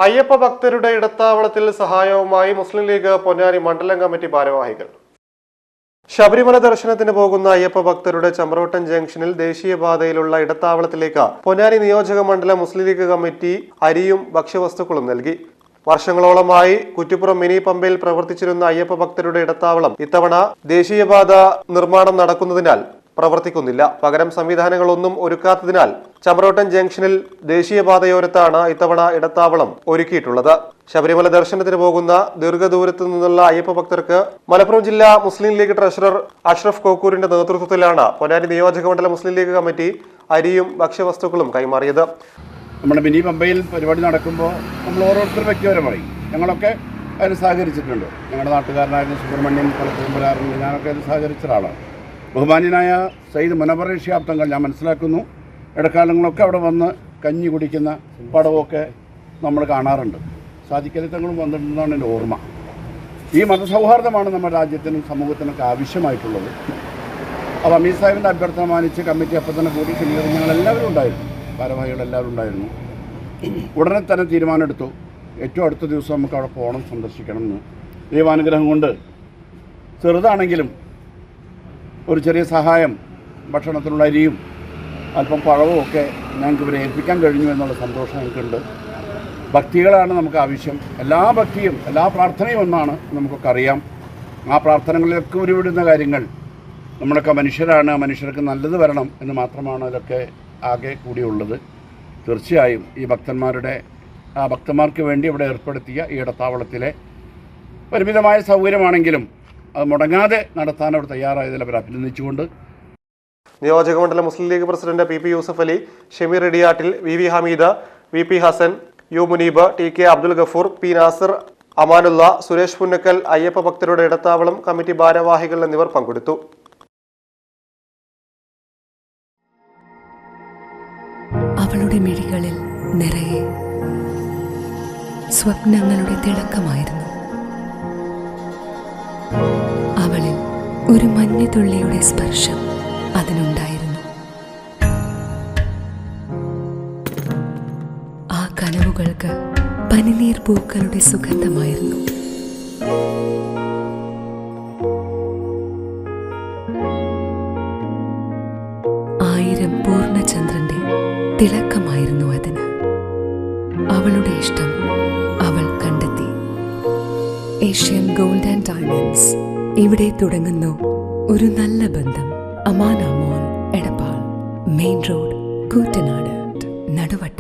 അയ്യപ്പ ഭക്തരുടെ ഇടത്താവളത്തിൽ സഹായവുമായി മുസ്ലിം ലീഗ് പൊന്നാനി മണ്ഡലം കമ്മിറ്റി ഭാരവാഹികൾ. ശബരിമല ദർശനത്തിന് പോകുന്ന അയ്യപ്പ ഭക്തരുടെ ചമ്രോട്ടൻ ജംഗ്ഷനിൽ ദേശീയപാതയിലുള്ള ഇടത്താവളത്തിലേക്ക് പൊന്നാനി നിയോജക മണ്ഡലം മുസ്ലിം ലീഗ് കമ്മിറ്റി അരിയും ഭക്ഷ്യവസ്തുക്കളും നൽകി. വർഷങ്ങളോളമായി കുറ്റിപ്പുറം മിനി പമ്പയിൽ പ്രവർത്തിച്ചിരുന്ന അയ്യപ്പ ഭക്തരുടെ ഇടത്താവളം ഇത്തവണ ദേശീയപാത നിർമ്മാണം നടക്കുന്നതിനാൽ പ്രവർത്തിക്കുന്നില്ല. പകരം സംവിധാനങ്ങളൊന്നും ഒരുക്കാത്തതിനാൽ ചമ്രോട്ടൻ ജംഗ്ഷനിൽ ദേശീയപാതയോരത്താണ് ഇത്തവണ ഇടത്താവളം ഒരുക്കിയിട്ടുള്ളത്. ശബരിമല ദർശനത്തിന് പോകുന്ന ദീർഘദൂരത്തു നിന്നുള്ള അയ്യപ്പ ഭക്തർക്ക് മലപ്പുറം ജില്ലാ മുസ്ലിം ലീഗ് ട്രഷറർ അഷ്റഫ് കോക്കൂരിന്റെ നേതൃത്വത്തിലാണ് പൊന്നാനി നിയോജക മണ്ഡലം മുസ്ലിം ലീഗ് കമ്മിറ്റി അരിയും ഭക്ഷ്യവസ്തുക്കളും കൈമാറിയത്. നമ്മുടെ മിനി പമ്പയിൽ പരിപാടി നടക്കുമ്പോൾ നമ്മൾ ഓരോരുത്തർ വ്യക്തിപരം പറയും. ഞങ്ങളൊക്കെ അതിന് സഹകരിച്ചിട്ടുണ്ട്. ഞങ്ങളുടെ നാട്ടുകാരനായിരുന്ന സുബ്രഹ്മണ്യൻ പലപ്പുറമ്പരാറുണ്ട്. ഞാനൊക്കെ അതിന് സഹകരിച്ച ഒരാളാണ്. ബഹുമാന്യനായ സയ്യിദ് മുനവ്വർ ശിഹാബ് തങ്ങൾ, ഞാൻ മനസ്സിലാക്കുന്നു, ഇടക്കാലങ്ങളൊക്കെ അവിടെ വന്ന് കഞ്ഞി കുടിക്കുന്ന പടമൊക്കെ നമ്മൾ കാണാറുണ്ട്. സാദിഖലി തങ്ങളും വന്നിട്ടുണ്ടെന്നാണ് എൻ്റെ ഓർമ്മ. ഈ മതസൗഹാർദ്ദമാണ് നമ്മുടെ രാജ്യത്തിനും സമൂഹത്തിനൊക്കെ ആവശ്യമായിട്ടുള്ളത്. അപ്പോൾ അമീർ സാഹിബിൻ്റെ അഭ്യർത്ഥന മാനിച്ച് കമ്മിറ്റി അപ്പം തന്നെ കൂടി പിന്നീട് ഞങ്ങളെല്ലാവരും ഉണ്ടായിരുന്നു, ഭാരവാഹികളെല്ലാവരും ഉണ്ടായിരുന്നു. ഉടനെ തന്നെ തീരുമാനമെടുത്തു, ഏറ്റവും അടുത്ത ദിവസം നമുക്ക് അവിടെ പോകണം, സന്ദർശിക്കണം എന്ന്. ദൈവാനുഗ്രഹം കൊണ്ട് ചെറുതാണെങ്കിലും ഒരു ചെറിയ സഹായം, ഭക്ഷണത്തിനുള്ള അരിയും അല്പം പഴവും ഒക്കെ ഞങ്ങൾക്ക് ഇവരെ ഏൽപ്പിക്കാൻ കഴിഞ്ഞു എന്നുള്ള സന്തോഷം ഞങ്ങൾക്കുണ്ട്. ഭക്തികളാണ് നമുക്ക് ആവശ്യം. എല്ലാ ഭക്തിയും എല്ലാ പ്രാർത്ഥനയും ഒന്നാണ്, നമുക്കൊക്കെ അറിയാം. ആ പ്രാർത്ഥനകളിലൊക്കെ ഉരുവിടുന്ന കാര്യങ്ങൾ, നമ്മളൊക്കെ മനുഷ്യരാണ്, മനുഷ്യർക്ക് നല്ലത് വരണം എന്ന് മാത്രമാണ് അതിലൊക്കെ ആകെ കൂടിയുള്ളത്. തീർച്ചയായും ഈ ഭക്തന്മാർക്ക് വേണ്ടി ഇവിടെ ഏർപ്പെടുത്തിയ ഈ ഇടത്താവളത്തിലെ പരിമിതമായ സൗകര്യമാണെങ്കിലും അത് മുടങ്ങാതെ നടത്താൻ അവർ തയ്യാറായതിൽ അവർ അഭിനന്ദിച്ചുകൊണ്ട് നിയോജക മണ്ഡലം Muslim League president P Yusuf Ali, Shameer Idiyattil, V Hameeda, V Hasan, U Muneeb, T Abdul Gafoor, P Nasar, Amanulla, Suresh Punnakkal, Ayyappa ഭക്തരുടെ ഇടത്താവളം കമ്മിറ്റി ഭാരവാഹികൾ എന്നിവർ പങ്കെടുത്തു. അവളുടെ മിഴികളിൽ നിറയെ സ്വപ്നങ്ങളുടെ തിളക്കമായിരുന്നു. അവളിൽ ഒരു മഞ്ഞുതുള്ളിയുടെ സ്പർശം അതിനുണ്ടായിരുന്നു. ആ കനവുകൾക്ക് പനിനീർ പൂക്കളുടെ സുഗന്ധമായിരുന്നു. ആയിരം പൂർണ്ണചന്ദ്രന്റെ തിളക്കമായിരുന്നു അതിന്. അവളുടെ ഇഷ്ടം അവൾ കണ്ടെത്തി. ഏഷ്യൻ ഗോൾഡ് ആൻഡ് ഡയമണ്ട്സ്, ഇവിടെ തുടങ്ങുന്നു ഒരു നല്ല ബന്ധം. അമാന മോൾ, എടപ്പാൾ, മെയിൻ റോഡ്, കൂറ്റനാട്, നടുവട്ടം.